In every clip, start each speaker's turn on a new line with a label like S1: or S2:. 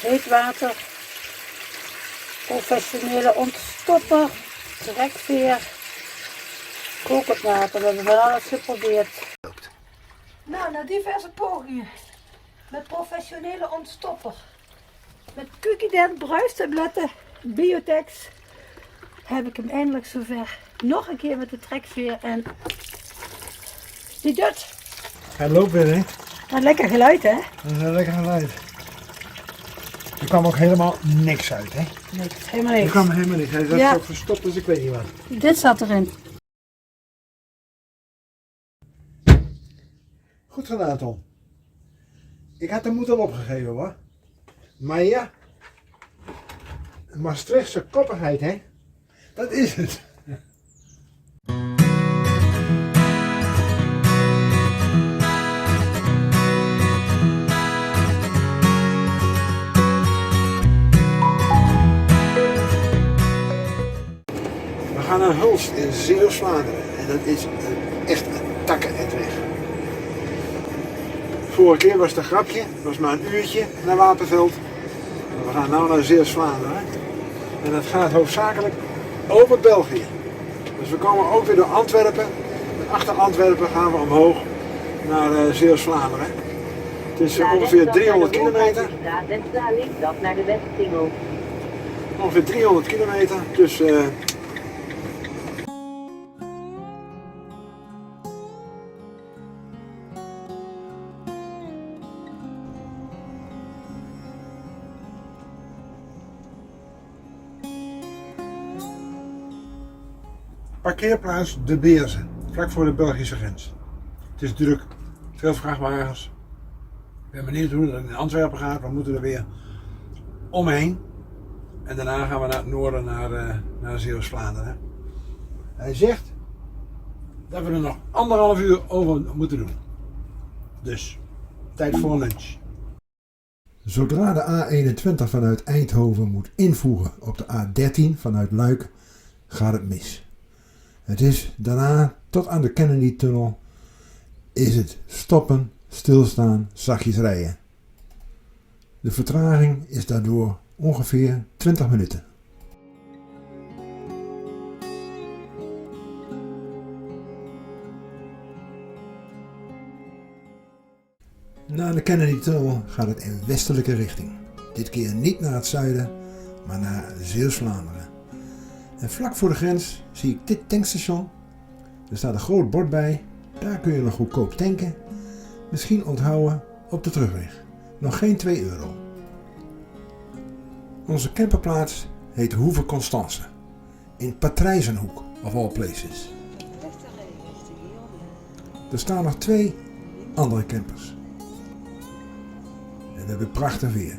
S1: heet water, professionele ontstopper, trekveer, kokend water. We hebben van alles geprobeerd. Nou, na diverse pogingen met professionele ontstopper, met Q-Dent, bruistabletten, Biotex, heb ik hem eindelijk zover. Nog een keer met de trekveer en die doet.
S2: Hij loopt weer, hè?
S1: Wat lekker geluid, hè?
S2: Dat is een lekker geluid. Er kwam ook helemaal niks uit, hè?
S1: Nee, helemaal
S2: Er
S1: niks.
S2: kwam helemaal niks. Hij zat
S1: Ja.
S2: zo verstopt, dus ik weet niet wat.
S1: Dit zat erin.
S2: Goed gedaan, Tom. Ik had de moed al opgegeven, hoor. Maar ja, Maastrichtse koppigheid, hè? Dat is het. We gaan naar Hulst in Zeeuws-Vlaanderen en dat is echt een takkenetweg. Vorige keer was het een grapje, het was maar een uurtje naar Wapenveld. Maar we gaan nu naar Zeeuws-Vlaanderen en dat gaat hoofdzakelijk over België. Dus we komen ook weer door Antwerpen en achter Antwerpen gaan we omhoog naar Zeeuws-Vlaanderen. Het is ongeveer 300 kilometer.
S3: Linksaf naar de Westingel.
S2: Ongeveer 300 kilometer, dus parkeerplaats De Beerzen, vlak voor de Belgische grens. Het is druk, veel vrachtwagens. Ik ben benieuwd hoe het in Antwerpen gaat, we moeten er weer omheen. En daarna gaan we naar het noorden, naar Zeeuws-Vlaanderen. Hij zegt dat we er nog 1,5 uur over moeten doen. Dus, tijd voor lunch. Zodra de A21 vanuit Eindhoven moet invoegen op de A13 vanuit Luik, gaat het mis. Het is daarna tot aan de Kennedy-tunnel is het stoppen, stilstaan, zachtjes rijden. De vertraging is daardoor ongeveer 20 minuten. Na de Kennedy-tunnel gaat het in westelijke richting. Dit keer niet naar het zuiden, maar naar Zeeuws-Vlaanderen. En vlak voor de grens zie ik dit tankstation. Er staat een groot bord bij. Daar kun je nog goedkoop tanken. Misschien onthouden op de terugweg. Nog geen 2 euro. Onze camperplaats heet Hoeve Constance. In Patrijzenhoek, of all places. Er staan nog 2 andere campers. En we hebben prachtig weer.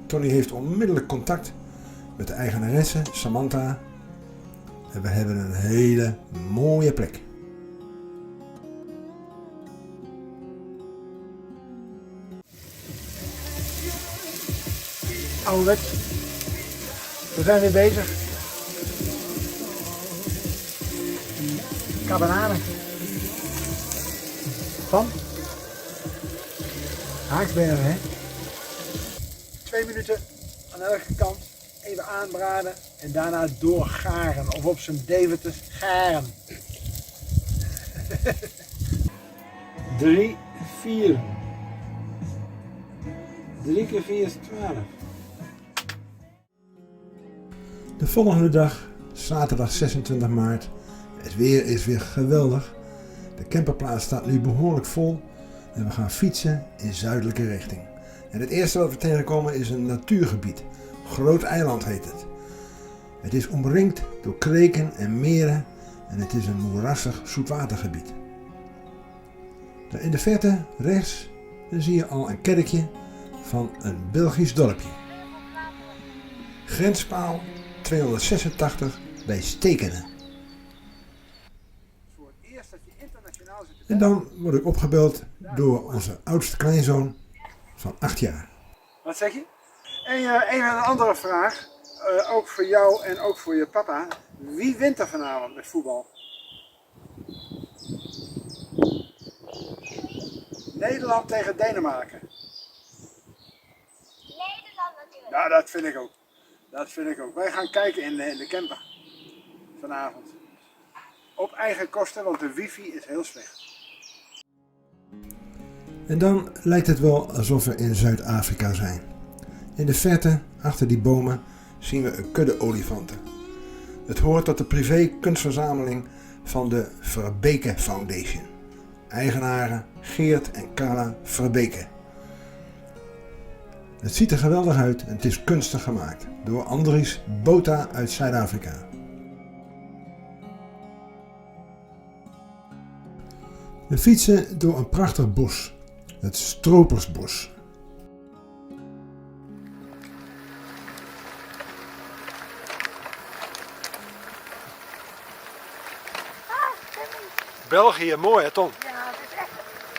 S2: Tony heeft onmiddellijk contact met de eigenaresse, Samantha. En we hebben een hele mooie plek. Ouderwets. We zijn weer bezig. Kabananen. Van Haaksbergen, hè? 2 minuten aan elke kant. Even aanbraden en daarna doorgaren. Of op zijn Deventers garen. 3, 4. 3 keer 4 is 12. De volgende dag, zaterdag 26 maart. Het weer is weer geweldig. De camperplaats staat nu behoorlijk vol. En we gaan fietsen in zuidelijke richting. En het eerste wat we tegenkomen is een natuurgebied. Groot Eiland heet het. Het is omringd door kreken en meren en het is een moerassig zoetwatergebied. Daar in de verte, rechts, dan zie je al een kerkje van een Belgisch dorpje. Grenspaal 286 bij Stekenen. En dan word ik opgebeld door onze oudste kleinzoon van 8 jaar. Wat zeg je? En even een andere vraag, ook voor jou en ook voor je papa. Wie wint er vanavond met voetbal? Nederland tegen Denemarken.
S4: Nederland natuurlijk.
S2: Ja, dat vind ik ook. Dat vind ik ook. Wij gaan kijken in de camper vanavond. Op eigen kosten, want de wifi is heel slecht.
S4: En dan lijkt het wel alsof we in Zuid-Afrika zijn. In de verte, achter die bomen, zien we een kudde olifanten. Het hoort tot de privé kunstverzameling van de Verbeke Foundation. Eigenaren Geert en Carla Verbeke. Het ziet er geweldig uit en het is kunstig gemaakt door Andries Botha uit Zuid-Afrika. We fietsen door een prachtig bos, het Stropersbos.
S2: België, mooi hè Tom?
S1: Ja, het is echt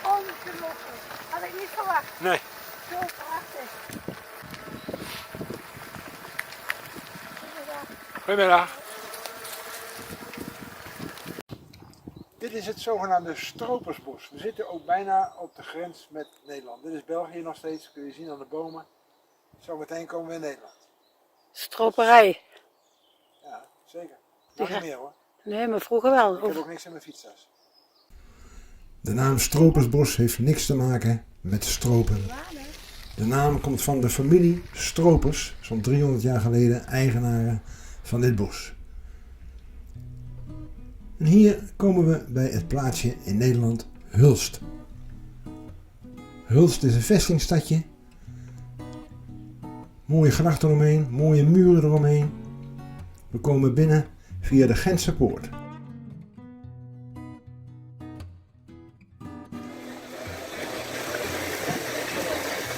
S1: ongelooflijk. Had ik niet verwacht.
S2: Nee.
S1: Zo prachtig.
S2: Goedemiddag. Dit is het zogenaamde Stropersbos. We zitten ook bijna op de grens met Nederland. Dit is België nog steeds, kun je zien aan de bomen. Zometeen komen we in Nederland.
S1: Stroperij.
S2: Ja, zeker. Nog
S1: Ja.
S2: niet meer hoor.
S1: Nee, maar vroeger wel.
S2: Ik heb ook niks in mijn fietstas.
S4: De naam Stropersbos heeft niks te maken met stropen. De naam komt van de familie Stropers, zo'n 300 jaar geleden eigenaren van dit bos. En hier komen we bij het plaatsje in Nederland Hulst. Hulst is een vestingstadje. Mooie grachten eromheen, mooie muren eromheen. We komen binnen via de Gentse Poort.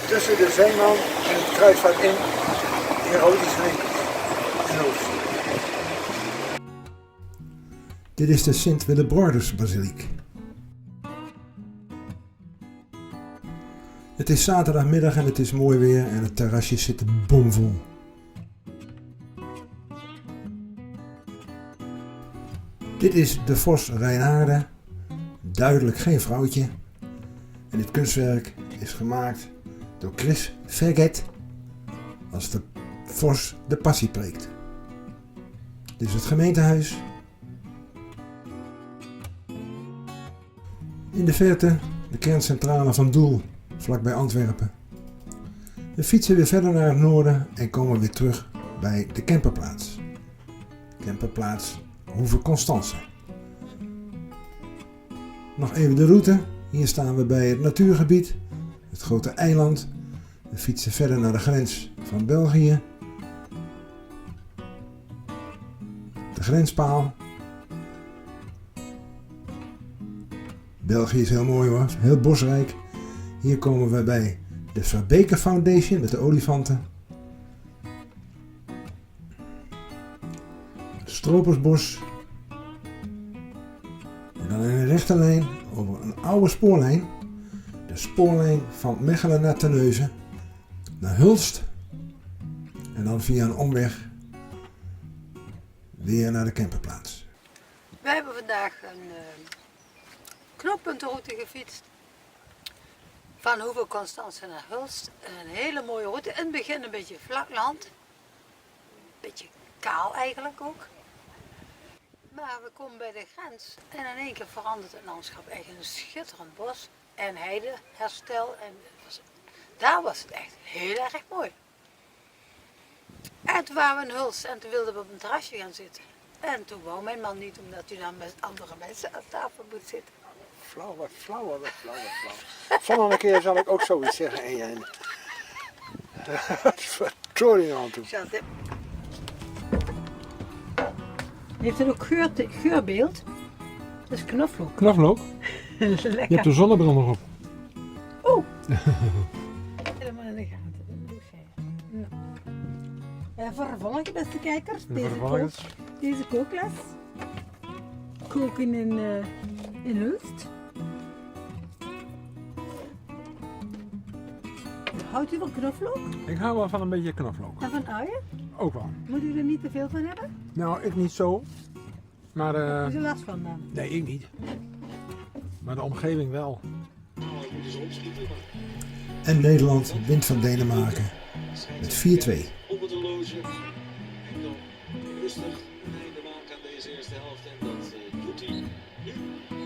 S2: Tussen de Zeeman en het Kruisvaart in erotische winkels. En Hulst.
S4: Dit is de Sint-Willebroeders-basiliek. Het is zaterdagmiddag en het is mooi weer en het terrasje zit bomvol. Dit is de Vos Reinaarde, duidelijk geen vrouwtje. En dit kunstwerk is gemaakt door Chris Verget als de Vos de passie preekt. Dit is het gemeentehuis. In de verte de kerncentrale van Doel, vlakbij Antwerpen. We fietsen weer verder naar het noorden en komen weer terug bij de camperplaats. Camperplaats Hoeve Constance. Nog even de route. Hier staan we bij het natuurgebied, het grote eiland. We fietsen verder naar de grens van België. De grenspaal. België is heel mooi hoor, heel bosrijk. Hier komen we bij de Verbeke Foundation met de olifanten. Het Stropersbos. En dan in een rechte lijn over een oude spoorlijn. De spoorlijn van Mechelen naar Terneuzen. Naar Hulst. En dan via een omweg weer naar de camperplaats.
S1: We hebben vandaag een knooppuntenroute gefietst. Van Hoeve Constance naar Hulst. Een hele mooie route. In het begin een beetje vlak land. Een beetje kaal eigenlijk ook. Maar we komen bij de grens en in één keer verandert het landschap. Echt een schitterend bos en heideherstel. En daar was het echt heel erg mooi. En toen waren we in Hulst en toen wilden we op een terrasje gaan zitten. En toen wou mijn man niet, omdat hij dan met andere mensen aan tafel moet zitten.
S2: Flauw, wat flauw, wat flauw, wat flauw. Volgende keer zal ik ook zoiets zeggen. En sorry aan toe.
S1: Heeft het ook geurbeeld? Dat is knoflook.
S2: Knoflook?
S1: Lekker.
S2: Je hebt de zonnebril nog op.
S1: Oh! Helemaal in de gaten. Dat doe jij. Nou. Vervolgens, beste kijkers, deze kookles. Koken in Hulst. Houdt u van knoflook?
S2: Ik hou wel van een beetje knoflook.
S1: En van uien?
S2: Ook wel.
S1: Moet u er niet te veel van hebben?
S2: Nou, ik niet zo. Maar
S1: Heb je er last van dan?
S2: nee, ik niet. Maar de omgeving wel.
S4: En Nederland wint van Denemarken met 4-2.
S5: Op het horloge. En dan rustig een einde maken aan deze eerste helft. En dat doet hij nu.